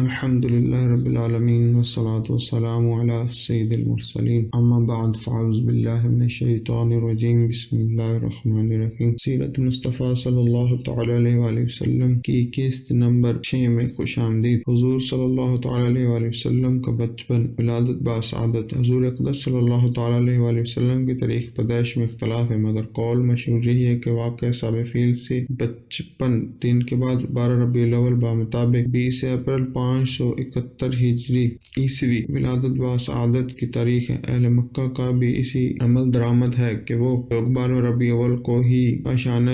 الحمد لله رب العالمين والصلاة والسلام على سيد المرسلين اما بعد فاعوذ بالله من الشیطان الرجیم بسم اللہ الرحمن الرحیم۔ سیرت مصطفیٰ صلی اللہ تعالی علیہ وآلہ وسلم کی قسط نمبر 6 میں خوش آمدید۔ حضور صلی اللہ تعالی علیہ وآلہ وسلم کا بچپن، ولادت باسعادت۔ حضور اقدس صلی اللہ تعالی علیہ وآلہ وسلم کی تاریخ پیدائش میں اختلاف ہے، مگر قول مشہور یہی ہے کہ واقعہ سابق فیل سے 55 دن کے بعد 12 ربیع الاول بمطابق 20 اپریل 571 ہجری عیسوی ولادت باسعادت کی تاریخ ہے۔ اہل مکہ کا بھی اسی عمل درآمد ہے کہ وہ لوگ 12 ربیع اول کو ہی آشیانہ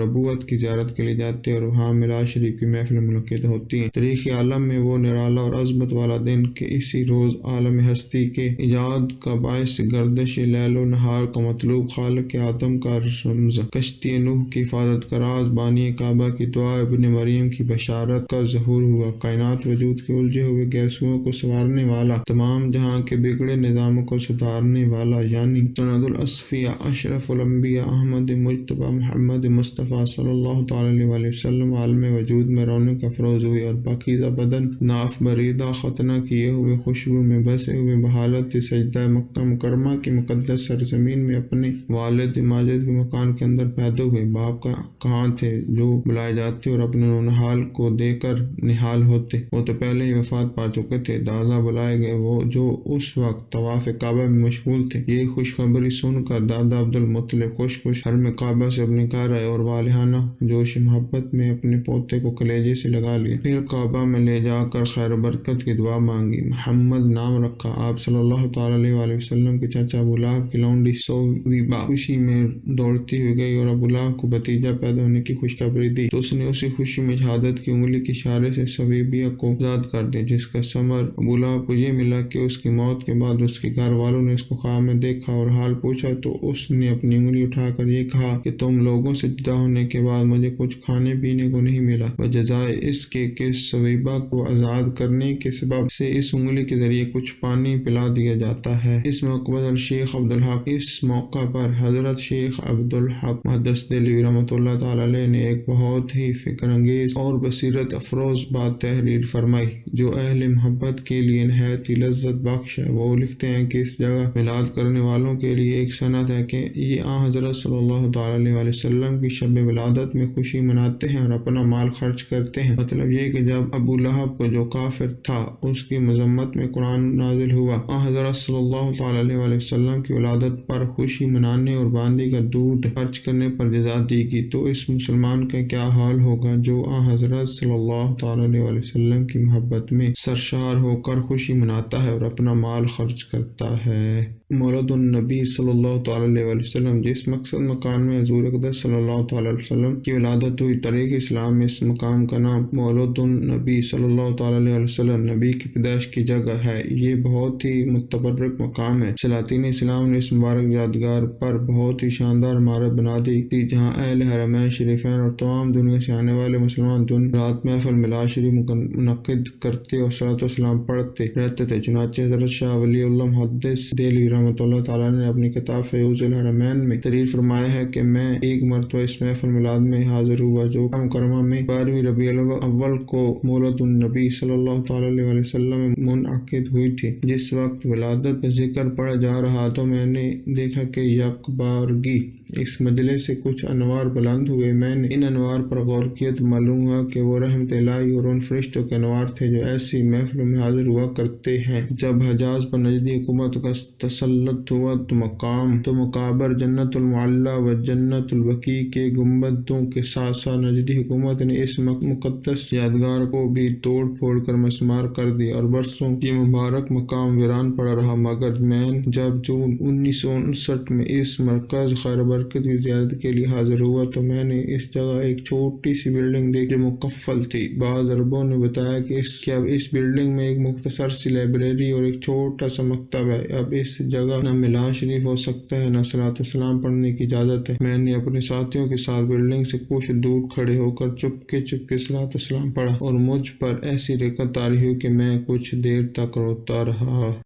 نبوت کی زیارت کے لیے جاتے اور وہاں میلاد شریف کی محفل منعقد ہوتی ہیں۔ تاریخ عالم میں وہ نرالا اور عظمت والا دن کہ اسی روز عالم ہستی کے ایجاد کا باعث، گردش لیل و نہار کا مطلوب، خالق آدم کا رمز، کشتی نوح کی حفاظت کا راز، بانی کعبہ کی دعا، ابن مریم کی بشارت کا ظہور ہوا، کائنات وجود کے الجھے ہوئے گیسوؤں کو سنوارنے والا، تمام جہاں کے بگڑے نظاموں کو سدھارنے والا، یعنی سند الاصفیاء، اشرف الانبیاء، احمد مجتبی محمد مصطفیٰ صلی اللہ تعالی علیہ وآلہ وسلم عالم وجود میں رونق افروز ہوئے اور پاکیزہ بدن، ناف بریدہ ختنہ کیے ہوئے، خوشبو میں بسے ہوئے، بحالت سجدہ مکہ مکرمہ کی مقدس سرزمین میں اپنے والد ماجد کے مکان کے اندر پیدا ہوئے۔ باپ کہاں تھے جو بلائے جاتے اور اپنے نونہال کو دے کر نہال ہوتے؟ وہ تو پہلے ہی وفات پا چکے تھے۔ دادا بلائے گئے، وہ جو اس وقت طواف کعبہ میں مشغول تھے۔ یہ خوشخبری سن کر دادا عبد المطلب خوش حرم کعبہ سے اپنے گھر آئے اور والہانہ جوش محبت میں اپنے پوتے کو کلیجے سے لگا لیا۔ پھر کعبہ میں لے جا کر خیر و برکت کی دعا مانگی، محمد نام رکھا۔ آپ صلی اللہ تعالی علیہ وآلہ وسلم کے چچا ابو لہب کی لونڈی سویبہ خوشی میں دوڑتی ہوئی گئی اور ابو لہب کو بھتیجا پیدا ہونے کی خوشخبری دی تو اس نے اسی خوشی میں شہادت کی انگلی کے اشارے سے سویبیہ کو آزاد کر دیا، جس کا ثمر ابو لہب کو یہ ملا کہ اس کی موت کے بعد اس کے گھر والوں نے اس کو خواب میں دیکھا اور حال پوچھا تو اس نے اپنی انگلی اٹھا کر یہ کہا کہ تم لوگوں سے جدا ہونے کے بعد مجھے کچھ کھانے پینے کو نہیں ملا، بجائے اس کے کہ سویبہ کو آزاد کرنے کے سبب سے اس انگلی کے ذریعے کچھ پانی پلا دیا جاتا ہے۔ اس موقع پر شیخ عبدالحق حضرت شیخ عبدالحق محدث دہلوی رحمۃ اللہ تعالی علیہ نے ایک بہت ہی فکر انگیز اور بصیرت افروز بات تحریر فرمائی جو اہل محبت کے لیے نہایت ہی لذت بخش ہے۔ وہ لکھتے ہیں کہ اس جگہ میلاد کرنے والوں کے لیے ایک سند ہے کہ یہ آن حضرت صلی اللہ تعالی علیہ وآلہ وسلم کی شب ولادت میں خوشی مناتے ہیں اور اپنا مال خرچ کرتے ہیں۔ مطلب یہ کہ جب ابو لہب کو جو کافر تھا اس کی مذمت میں قرآن نازل ہوا، آن حضرت صلی اللہ تعالی علیہ وآلہ وسلم کی ولادت پر خوشی منانے اور باندی کا دودھ خرچ کرنے پر جزا دی گئی، تو اس مسلمان کا کیا حال ہوگا جو آن حضرت صلی اللہ تعالی علیہ وآلہ وسلم کی محبت میں سرشار ہو کر خوشی مناتا ہے اور اپنا مال خرچ کرتا ہے۔ مولد النبی صلی اللہ تعالی علیہ وآلہ وسلم، جس مقصد مکان میں حضور اقدس صلی اللہ تعالی علیہ وسلم کی ولادت ہوئی، تاریخ اسلام میں اس مقام کا نام مولد النبی صلی اللہ تعالی علیہ وآلہ وسلم، نبی کی پیدائش کی جگہ ہے۔ یہ بہت ہی متبرک مقام ہے۔ سلاطین اسلام نے اس مبارک یادگار پر بہت ہی شاندار عمارت بنا دی تھی، جہاں اہل حرمین شریفین اور تمام دنیا سے آنے والے مسلمان دن رات محفل میلاد شریف منعقد کرتے اور صلاۃ و سلام پڑھتے رہتے تھے۔ چنانچہ حضرت شاہ ولی اللہ محدث دہلوی رحمۃ اللہ تعالیٰ نے اپنی کتاب فیوض الحرمین میں تحریر فرمایا ہے کہ میں ایک مرتبہ اس محفل میلاد میں حاضر ہوا جو مکرمہ میں 12 ربیع الاول کو مولد النبی صلی اللہ تعالی علیہ وآلہ وسلم میں منعقد ہوئی تھی۔ جس وقت ولادت کا ذکر پڑھا جا رہا تو میں نے دیکھا کہ یکبارگی اس مجلس سے کچھ انوار بلند ہوئے۔ میں نے ان انوار پر غور کیا تو معلوم ہوا کہ وہ رحمت الہی اور ان فرشتوں کے انوار تھے جو ایسی محفلوں میں حاضر ہوا کرتے ہیں۔ جب حجاز پر نجدی حکومت کا تسلط ہوا تو مقابر جنت المعلی و جنت البقیع کے گنبدوں کے ساتھ ساتھ نجدی حکومت نے اس مقدس یادگار کو بھی توڑ پھوڑ کر مسمار کر دیا اور برسوں یہ مبارک مقام ویران پڑا رہا۔ مگر میں جب جون 1959 میں اس مرکز خیر برکت کی زیارت کے لیے حاضر ہوا تو میں نے اس جگہ ایک چھوٹی سی بلڈنگ دیکھی جو مقفل تھی۔ بعض عربوں نے بتایا کہ اب اس بلڈنگ میں ایک مختصر سی لائبریری اور ایک چھوٹا سا مکتب ہے۔ اب اس جگہ نہ میلاد شریف ہو سکتا ہے نہ صلاۃ و سلام پڑھنے کی اجازت ہے۔ میں نے اپنے ساتھیوں کے ساتھ بلڈنگ سے کچھ دور کھڑے ہو کر چپکے صلاۃ و سلام پڑھا اور مجھ پر ایسی رقت طاری ہوئی کہ میں کچھ دیر تک روتا رہا۔